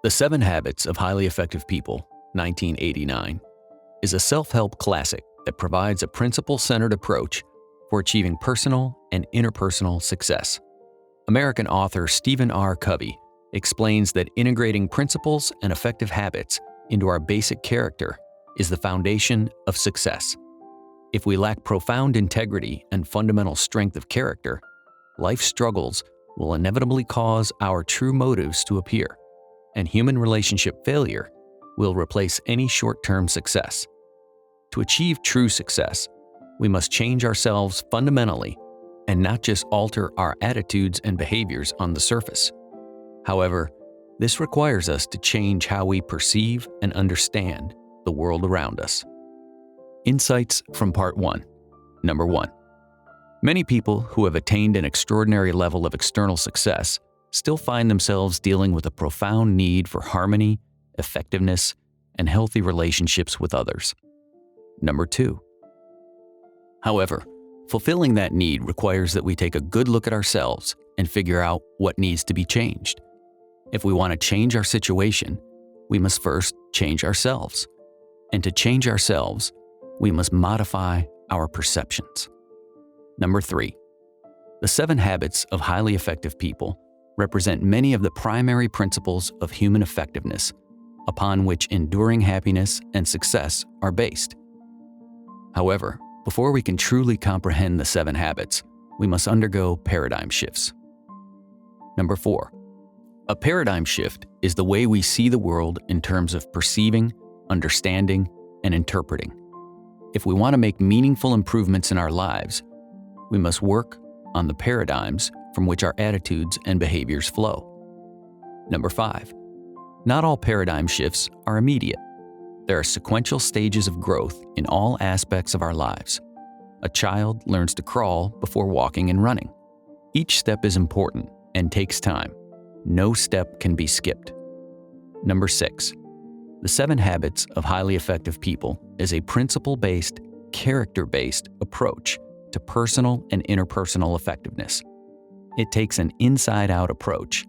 The 7 Habits of Highly Effective People, 1989, is a self-help classic that provides a principle-centered approach for achieving personal and interpersonal success. American author Stephen R. Covey explains that integrating principles and effective habits into our basic character is the foundation of success. If we lack profound integrity and fundamental strength of character, life's struggles will inevitably cause our true motives to appear, and human relationship failure will replace any short-term success. To achieve true success, we must change ourselves fundamentally and not just alter our attitudes and behaviors on the surface. However, this requires us to change how we perceive and understand the world around us. Insights from Part 1. Number 1. Many people who have attained an extraordinary level of external success still find themselves dealing with a profound need for harmony, effectiveness, and healthy relationships with others. Number 2. However, fulfilling that need requires that we take a good look at ourselves and figure out what needs to be changed. If we want to change our situation, we must first change ourselves. And to change ourselves, we must modify our perceptions. Number 3. The 7 Habits of Highly Effective People represent many of the primary principles of human effectiveness upon which enduring happiness and success are based. However, before we can truly comprehend the 7 habits, we must undergo paradigm shifts. Number 4. A paradigm shift is the way we see the world in terms of perceiving, understanding, and interpreting. If we want to make meaningful improvements in our lives, we must work on the paradigms from which our attitudes and behaviors flow. Number 5. Not all paradigm shifts are immediate. There are sequential stages of growth in all aspects of our lives. A child learns to crawl before walking and running. Each step is important and takes time. No step can be skipped. Number 6. The 7 Habits of Highly Effective People is a principle-based, character-based approach to personal and interpersonal effectiveness. It takes an inside-out approach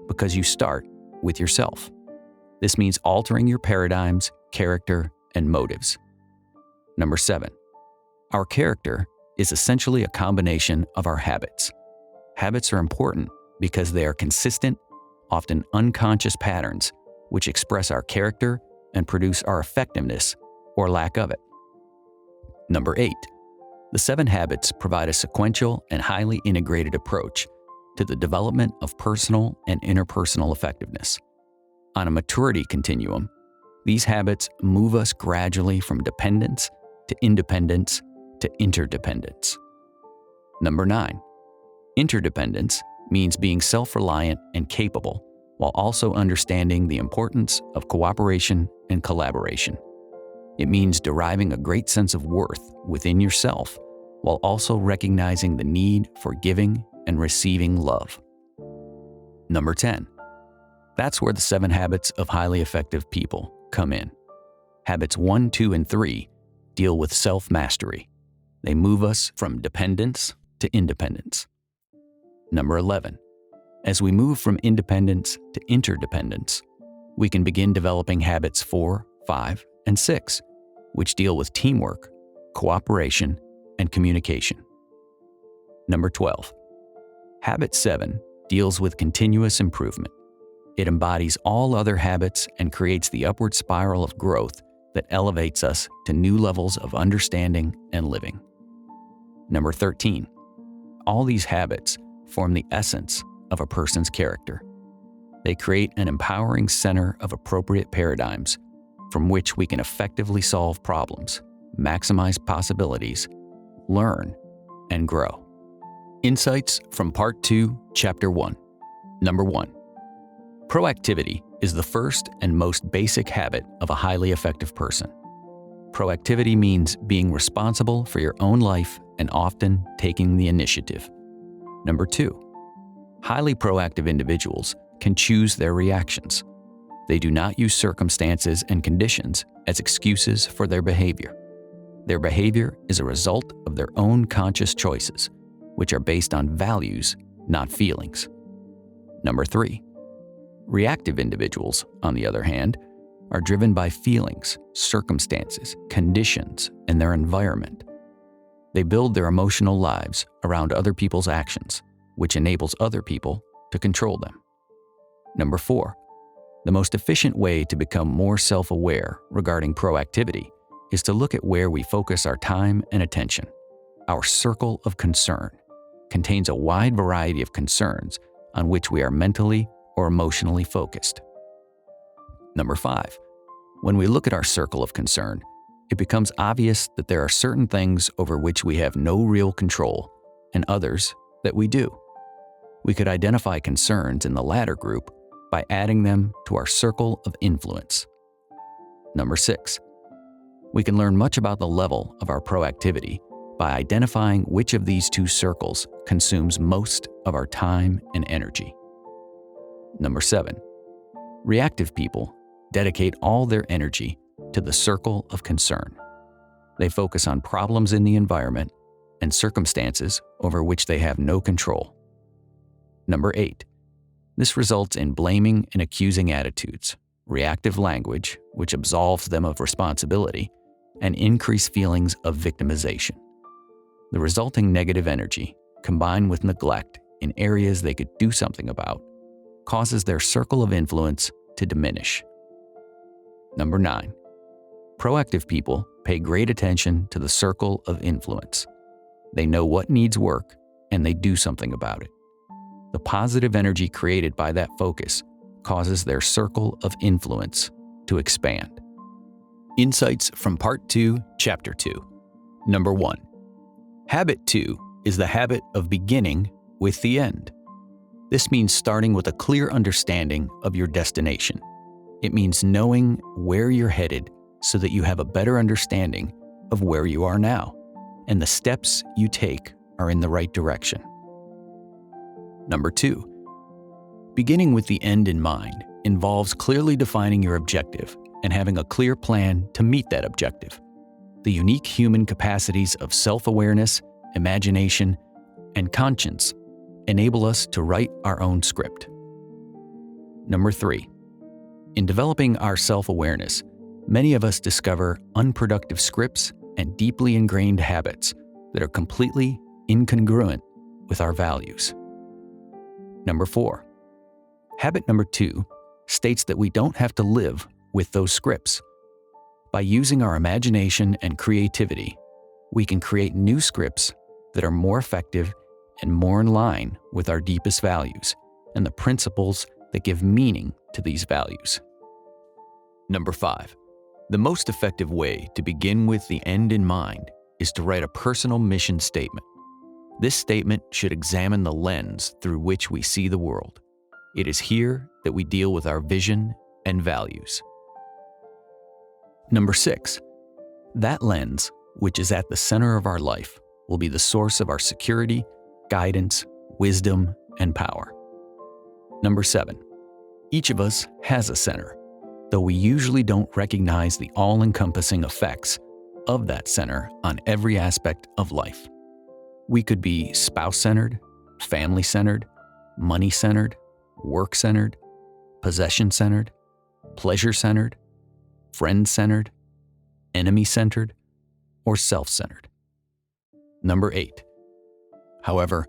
because you start with yourself. This means altering your paradigms, character, and motives. Number 7. Our character is essentially a combination of our habits. Habits are important because they are consistent, often unconscious patterns which express our character and produce our effectiveness or lack of it. Number 8. The 7 habits provide a sequential and highly integrated approach to the development of personal and interpersonal effectiveness. On a maturity continuum, these habits move us gradually from dependence to independence to interdependence. Number 9. Interdependence means being self-reliant and capable while also understanding the importance of cooperation and collaboration. It means deriving a great sense of worth within yourself while also recognizing the need for giving and receiving love. Number 10. That's where the 7 habits of highly effective people come in. Habits 1, 2, and 3 deal with self-mastery. They move us from dependence to independence. Number 11. As we move from independence to interdependence, we can begin developing habits 4, 5, and 6, which deal with teamwork, cooperation, and communication. Number 12. Habit 7 deals with continuous improvement. It embodies all other habits and creates the upward spiral of growth that elevates us to new levels of understanding and living. Number 13. All these habits form the essence of a person's character. They create an empowering center of appropriate paradigms from which we can effectively solve problems, maximize possibilities, learn, and grow. Insights from Part 2, Chapter 1. Number 1. Proactivity is the first and most basic habit of a highly effective person. Proactivity means being responsible for your own life and often taking the initiative. Number 2. Highly proactive individuals can choose their reactions. They do not use circumstances and conditions as excuses for their behavior. Their behavior is a result of their own conscious choices, which are based on values, not feelings. Number 3. Reactive individuals, on the other hand, are driven by feelings, circumstances, conditions, and their environment. They build their emotional lives around other people's actions, which enables other people to control them. Number 4, the most efficient way to become more self-aware regarding proactivity is to look at where we focus our time and attention. Our circle of concern contains a wide variety of concerns on which we are mentally or emotionally focused. Number 5, when we look at our circle of concern, it becomes obvious that there are certain things over which we have no real control and others that we do. We could identify concerns in the latter group by adding them to our circle of influence. Number 6, we can learn much about the level of our proactivity by identifying which of these two circles consumes most of our time and energy. Number 7, reactive people dedicate all their energy to the circle of concern. They focus on problems in the environment and circumstances over which they have no control. Number 8, this results in blaming and accusing attitudes, reactive language, which absolves them of responsibility, and increased feelings of victimization. The resulting negative energy, combined with neglect in areas they could do something about, causes their circle of influence to diminish. Number 9, proactive people pay great attention to the circle of influence. They know what needs work and they do something about it. The positive energy created by that focus causes their circle of influence to expand. Insights from Part 2, Chapter 2. Number 1. Habit 2 is the habit of beginning with the end. This means starting with a clear understanding of your destination. It means knowing where you're headed so that you have a better understanding of where you are now, and the steps you take are in the right direction. Number 2. Beginning with the end in mind involves clearly defining your objective and having a clear plan to meet that objective. The unique human capacities of self-awareness, imagination, and conscience enable us to write our own script. Number 3. In developing our self-awareness, many of us discover unproductive scripts and deeply ingrained habits that are completely incongruent with our values. Number 4. Habit number 2 states that we don't have to live with those scripts. By using our imagination and creativity, we can create new scripts that are more effective and more in line with our deepest values and the principles that give meaning to these values. Number 5. The most effective way to begin with the end in mind is to write a personal mission statement. This statement should examine the lens through which we see the world. It is here that we deal with our vision and values. Number 6. That lens, which is at the center of our life, will be the source of our security, guidance, wisdom, and power. Number 7. Each of us has a center, though we usually don't recognize the all-encompassing effects of that center on every aspect of life. We could be spouse-centered, family-centered, money-centered, work-centered, possession-centered, pleasure-centered, friend-centered, enemy-centered, or self-centered. Number 8. However,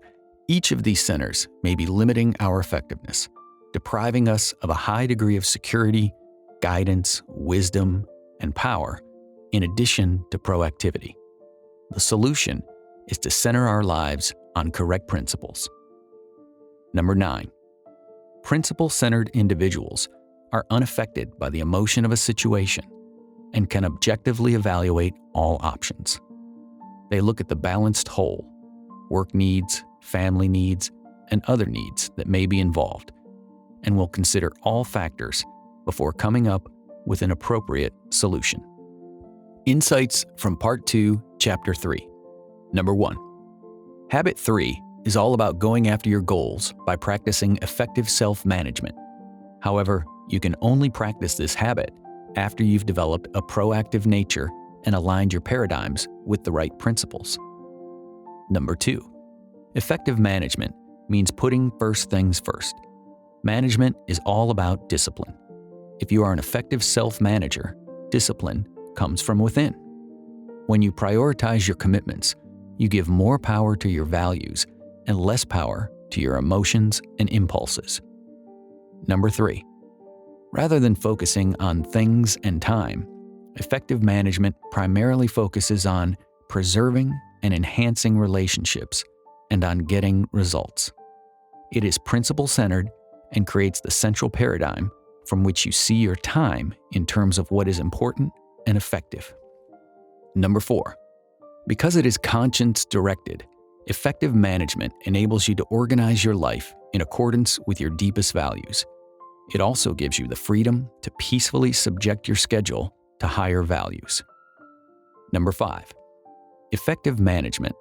each of these centers may be limiting our effectiveness, depriving us of a high degree of security, guidance, wisdom, and power, in addition to proactivity. The solution is to center our lives on correct principles. Number 9. Principle-centered individuals are unaffected by the emotion of a situation and can objectively evaluate all options. They look at the balanced whole, work needs, family needs, and other needs that may be involved, and will consider all factors before coming up with an appropriate solution. Insights from Part 2, Chapter 3. Number 1. Habit 3 is all about going after your goals by practicing effective self-management. However, you can only practice this habit after you've developed a proactive nature and aligned your paradigms with the right principles. Number 2. Effective management means putting first things first. Management is all about discipline. If you are an effective self-manager, discipline comes from within. When you prioritize your commitments, you give more power to your values and less power to your emotions and impulses. Number 3. Rather than focusing on things and time, effective management primarily focuses on preserving and enhancing relationships and on getting results. It is principle-centered and creates the central paradigm from which you see your time in terms of what is important and effective. Number 4. Because it is conscience-directed, effective management enables you to organize your life in accordance with your deepest values. It also gives you the freedom to peacefully subject your schedule to higher values. Number 5. Effective management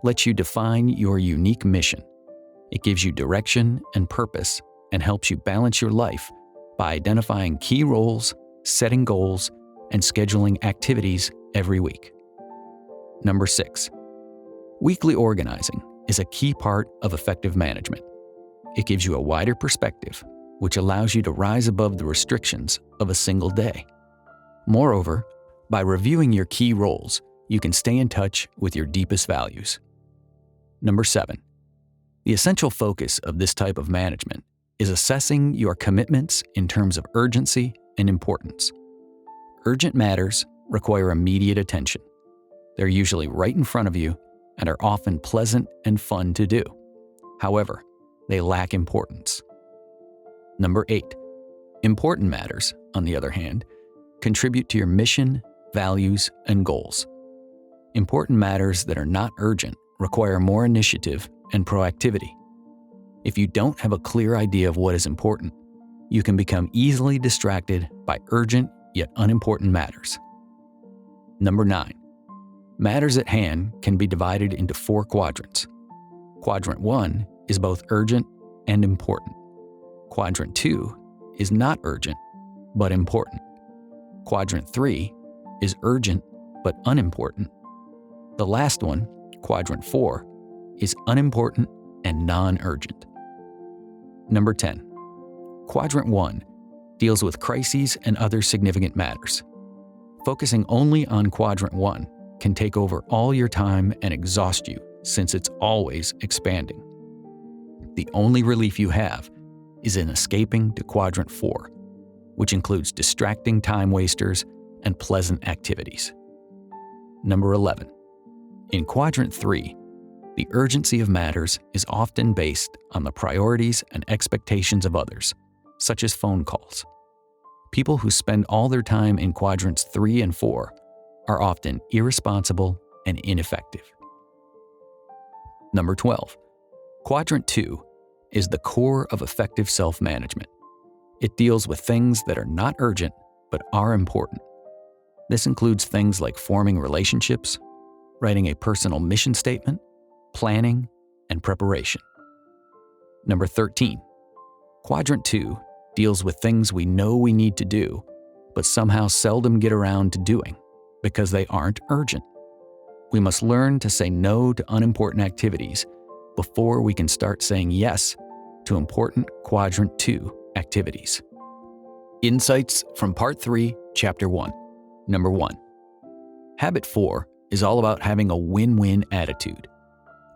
lets you define your unique mission. It gives you direction and purpose and helps you balance your life by identifying key roles, setting goals, and scheduling activities every week. Number 6. Weekly organizing is a key part of effective management. It gives you a wider perspective, which allows you to rise above the restrictions of a single day. Moreover, by reviewing your key roles, you can stay in touch with your deepest values. Number 7. The essential focus of this type of management is assessing your commitments in terms of urgency and importance. Urgent matters require immediate attention. They're usually right in front of you and are often pleasant and fun to do. However, they lack importance. Number 8. Important matters, on the other hand, contribute to your mission, values, and goals. Important matters that are not urgent require more initiative and proactivity. If you don't have a clear idea of what is important, you can become easily distracted by urgent yet unimportant matters. Number 9. Matters at hand can be divided into 4 quadrants. Quadrant 1 is both urgent and important. Quadrant 2 is not urgent, but important. Quadrant 3 is urgent, but unimportant. The last one, Quadrant 4, is unimportant and non-urgent. Number 10. Quadrant 1 deals with crises and other significant matters. Focusing only on Quadrant 1 can take over all your time and exhaust you since it's always expanding. The only relief you have is in escaping to Quadrant 4, which includes distracting time wasters and pleasant activities. Number 11. In Quadrant 3, the urgency of matters is often based on the priorities and expectations of others, such as phone calls. People who spend all their time in Quadrants 3 and 4 are often irresponsible and ineffective. Number 12. Quadrant 2 is the core of effective self-management. It deals with things that are not urgent but are important. This includes things like forming relationships, writing a personal mission statement, planning, and preparation. Number 13. Quadrant 2 deals with things we know we need to do, but somehow seldom get around to doing because they aren't urgent. We must learn to say no to unimportant activities before we can start saying yes to important Quadrant 2 activities. Insights from Part 3, Chapter 1. Number 1. Habit 4 is all about having a win-win attitude.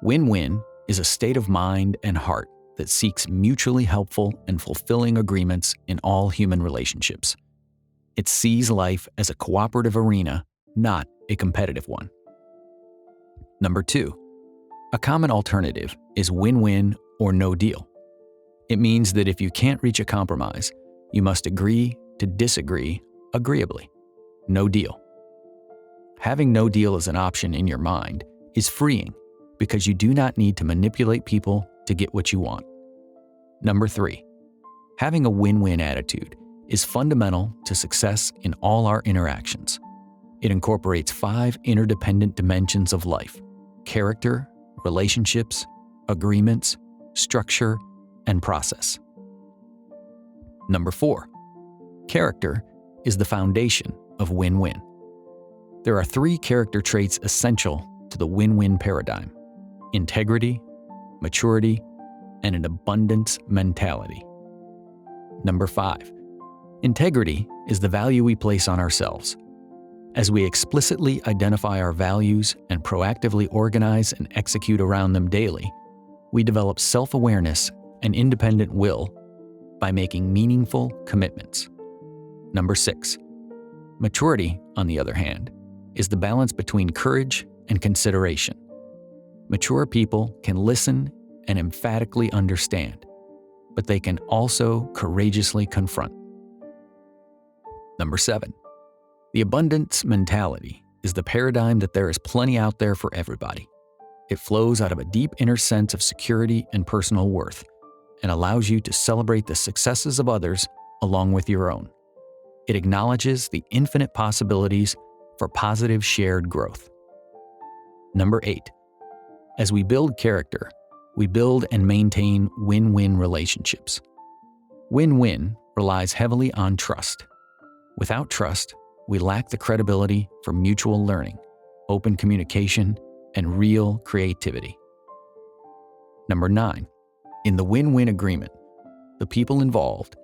Win-win is a state of mind and heart that seeks mutually helpful and fulfilling agreements in all human relationships. It sees life as a cooperative arena, not a competitive one. Number 2. A common alternative is win-win or no deal. It means that if you can't reach a compromise, you must agree to disagree agreeably. No deal. Having no deal as an option in your mind is freeing because you do not need to manipulate people to get what you want. Number 3. Having a win-win attitude is fundamental to success in all our interactions. It incorporates 5 interdependent dimensions of life: character, relationships, agreements, structure, and process. Number 4. Character is the foundation of win-win. There are 3 character traits essential to the win-win paradigm: integrity, maturity, and an abundance mentality. Number 5. Integrity is the value we place on ourselves. As we explicitly identify our values and proactively organize and execute around them daily, we develop self-awareness and independent will by making meaningful commitments. Number 6. Maturity, on the other hand, is the balance between courage and consideration. Mature people can listen and emphatically understand, but they can also courageously confront. Number 7. The abundance mentality is the paradigm that there is plenty out there for everybody. It flows out of a deep inner sense of security and personal worth, and allows you to celebrate the successes of others along with your own. It acknowledges the infinite possibilities for positive shared growth. Number 8. As we build character, we build and maintain win-win relationships. Win-win relies heavily on trust. Without trust, we lack the credibility for mutual learning, open communication, and real creativity. Number 9. In the win-win agreement, the people involved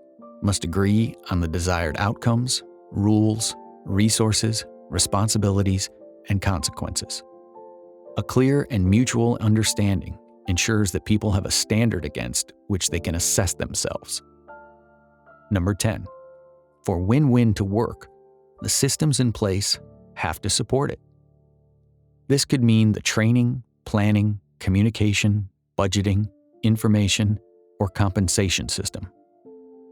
must agree on the desired outcomes, rules, resources, responsibilities, and consequences. A clear and mutual understanding ensures that people have a standard against which they can assess themselves. Number 10. For win-win to work, the systems in place have to support it. This could mean the training, planning, communication, budgeting, information, or compensation system.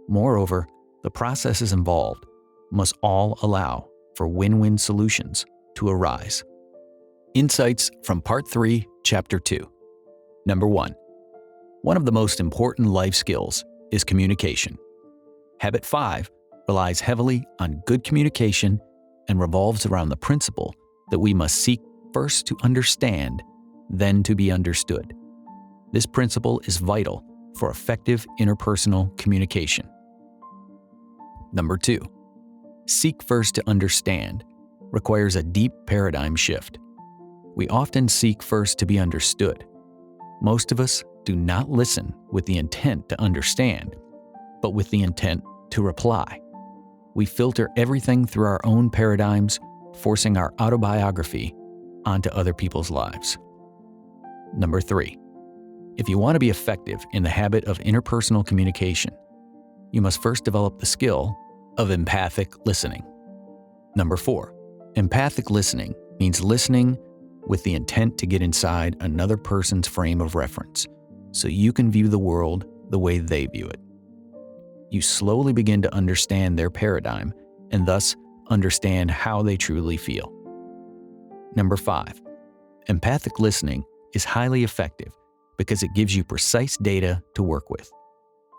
Moreover, the processes involved must all allow for win-win solutions to arise. Insights from Part 3, Chapter 2. Number 1. One of the most important life skills is communication. Habit 5 relies heavily on good communication and revolves around the principle that we must seek first to understand, then to be understood. This principle is vital for effective interpersonal communication. Number 2. Seek first to understand requires a deep paradigm shift. We often seek first to be understood. Most of us do not listen with the intent to understand, but with the intent to reply. We filter everything through our own paradigms, forcing our autobiography onto other people's lives. Number 3. If you want to be effective in the habit of interpersonal communication, you must first develop the skill of empathic listening. Number 4. Empathic listening means listening with the intent to get inside another person's frame of reference, so you can view the world the way they view it. You slowly begin to understand their paradigm and thus understand how they truly feel. Number 5. Empathic listening is highly effective because it gives you precise data to work with.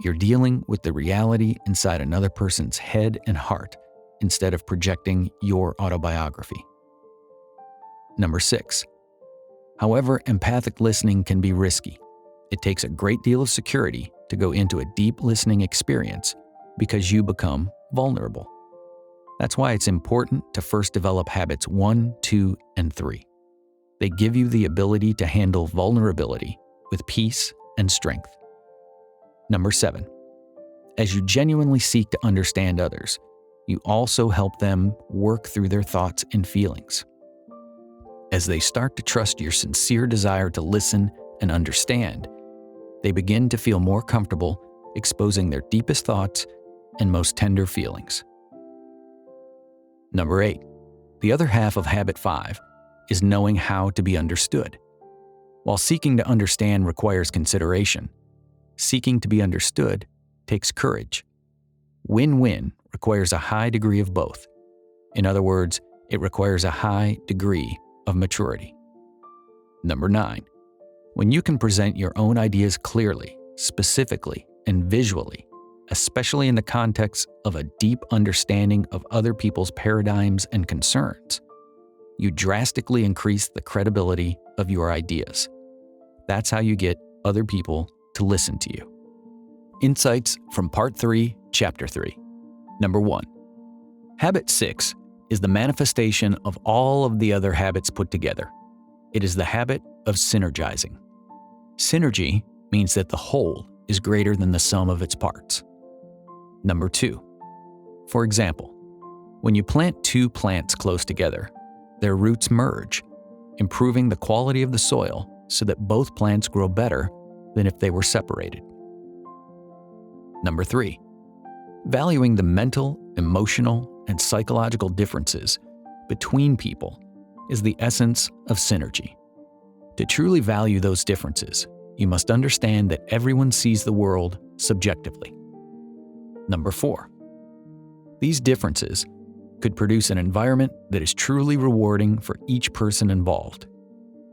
You're dealing with the reality inside another person's head and heart instead of projecting your autobiography. Number 6. However, empathic listening can be risky. It takes a great deal of security to go into a deep listening experience because you become vulnerable. That's why it's important to first develop habits 1, 2, and 3. They give you the ability to handle vulnerability with peace and strength. Number 7. As you genuinely seek to understand others, you also help them work through their thoughts and feelings. As they start to trust your sincere desire to listen and understand, they begin to feel more comfortable exposing their deepest thoughts and most tender feelings. Number 8. The other half of Habit 5 is knowing how to be understood. While seeking to understand requires consideration, seeking to be understood takes courage. Win-win requires a high degree of both. In other words, it requires a high degree of maturity. Number 9. When you can present your own ideas clearly, specifically, and visually, especially in the context of a deep understanding of other people's paradigms and concerns, you drastically increase the credibility of your ideas. That's how you get other people to listen to you. Insights from Part 3, Chapter 3. Number 1. Habit 6 is the manifestation of all of the other habits put together. It is the habit of synergizing. Synergy means that the whole is greater than the sum of its parts. Number 2. For example, when you plant two plants close together, their roots merge, improving the quality of the soil so that both plants grow better than if they were separated. Number 3. Valuing the mental, emotional, and psychological differences between people is the essence of synergy. To truly value those differences, you must understand that everyone sees the world subjectively. Number 4. These differences could produce an environment that is truly rewarding for each person involved,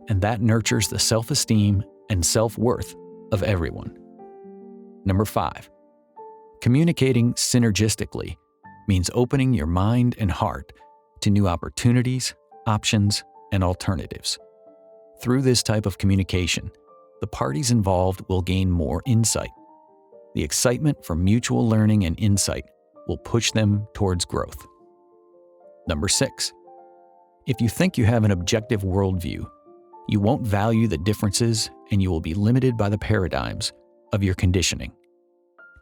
and that nurtures the self-esteem and self-worth of everyone. Number 5. Communicating synergistically means opening your mind and heart to new opportunities, options, and alternatives. Through this type of communication, the parties involved will gain more insight. The excitement for mutual learning and insight will push them towards growth. Number 6. If you think you have an objective worldview, you won't value the differences and you will be limited by the paradigms of your conditioning.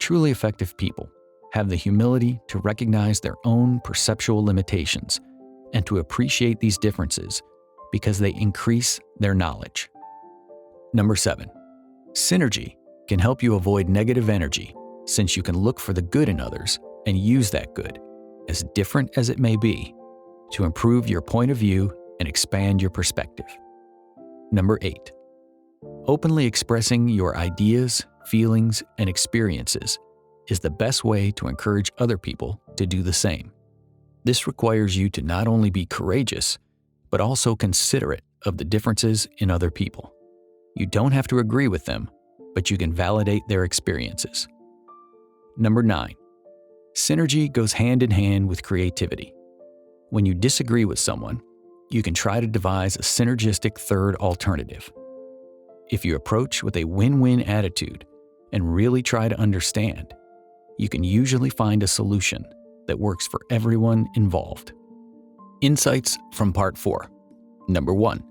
Truly effective people have the humility to recognize their own perceptual limitations and to appreciate these differences because they increase their knowledge. Number 7. Synergy can help you avoid negative energy since you can look for the good in others and use that good, as different as it may be, to improve your point of view and expand your perspective. Number 8. Openly expressing your ideas, feelings, and experiences is the best way to encourage other people to do the same. This requires you to not only be courageous, but also considerate of the differences in other people. You don't have to agree with them, but you can validate their experiences. Number 9. Synergy goes hand in hand with creativity. When you disagree with someone, you can try to devise a synergistic third alternative. If you approach with a win-win attitude and really try to understand, you can usually find a solution that works for everyone involved. Insights from Part 4. Number 1.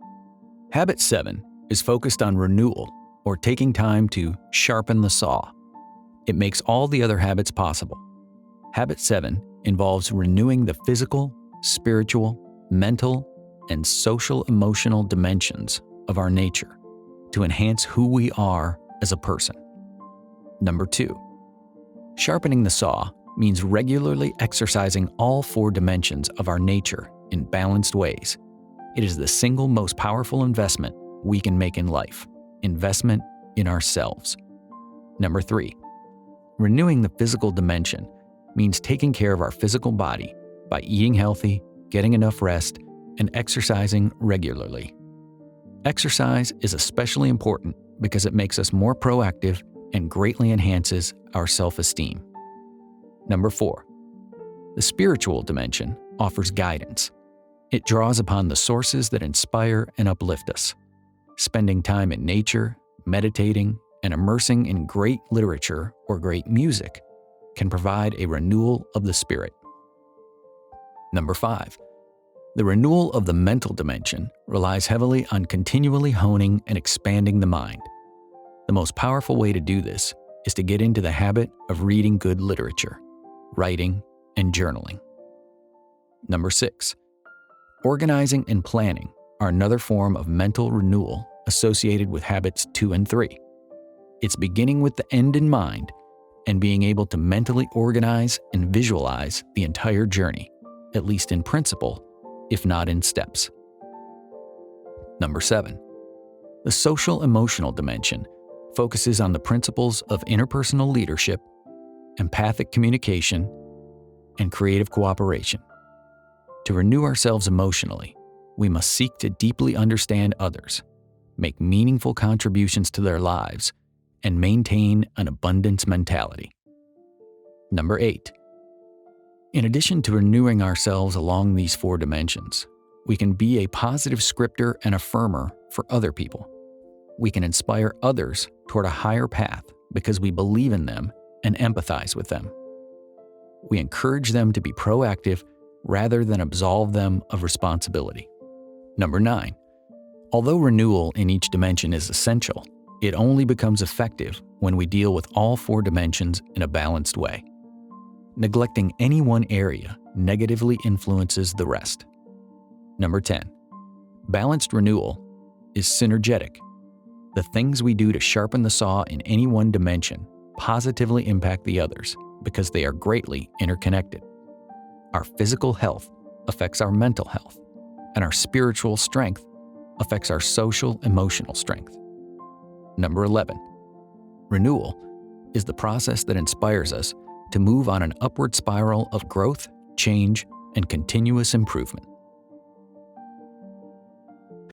Habit 7 is focused on renewal, or taking time to sharpen the saw. It makes all the other habits possible. Habit 7 involves renewing the physical, spiritual, mental, and social-emotional dimensions of our nature to enhance who we are as a person. Number 2. Sharpening the saw means regularly exercising all 4 dimensions of our nature in balanced ways. It is the single most powerful investment we can make in life, investment in ourselves. Number 3. Renewing the physical dimension means taking care of our physical body by eating healthy, getting enough rest, and exercising regularly. Exercise is especially important because it makes us more proactive and greatly enhances our self-esteem. Number 4. The spiritual dimension offers guidance. It draws upon the sources that inspire and uplift us. Spending time in nature, meditating, and immersing in great literature or great music can provide a renewal of the spirit. Number 5. The renewal of the mental dimension relies heavily on continually honing and expanding the mind. The most powerful way to do this is to get into the habit of reading good literature, writing, and journaling. Number 6. Organizing and planning are another form of mental renewal associated with habits 2 and 3. It's beginning with the end in mind and being able to mentally organize and visualize the entire journey, at least in principle, if not in steps. Number 7. The social-emotional dimension focuses on the principles of interpersonal leadership, empathic communication, and creative cooperation. To renew ourselves emotionally, we must seek to deeply understand others, make meaningful contributions to their lives, and maintain an abundance mentality. Number 8. In addition to renewing ourselves along these 4 dimensions, we can be a positive scripter and affirmer for other people. We can inspire others toward a higher path because we believe in them and empathize with them. We encourage them to be proactive rather than absolve them of responsibility. Number 9. Although renewal in each dimension is essential, it only becomes effective when we deal with all 4 dimensions in a balanced way. Neglecting any one area negatively influences the rest. Number 10. Balanced renewal is synergetic. The things we do to sharpen the saw in any one dimension positively impact the others because they are greatly interconnected. Our physical health affects our mental health, and our spiritual strength affects our social emotional strength. Number 11. Renewal is the process that inspires us to move on an upward spiral of growth, change, and continuous improvement.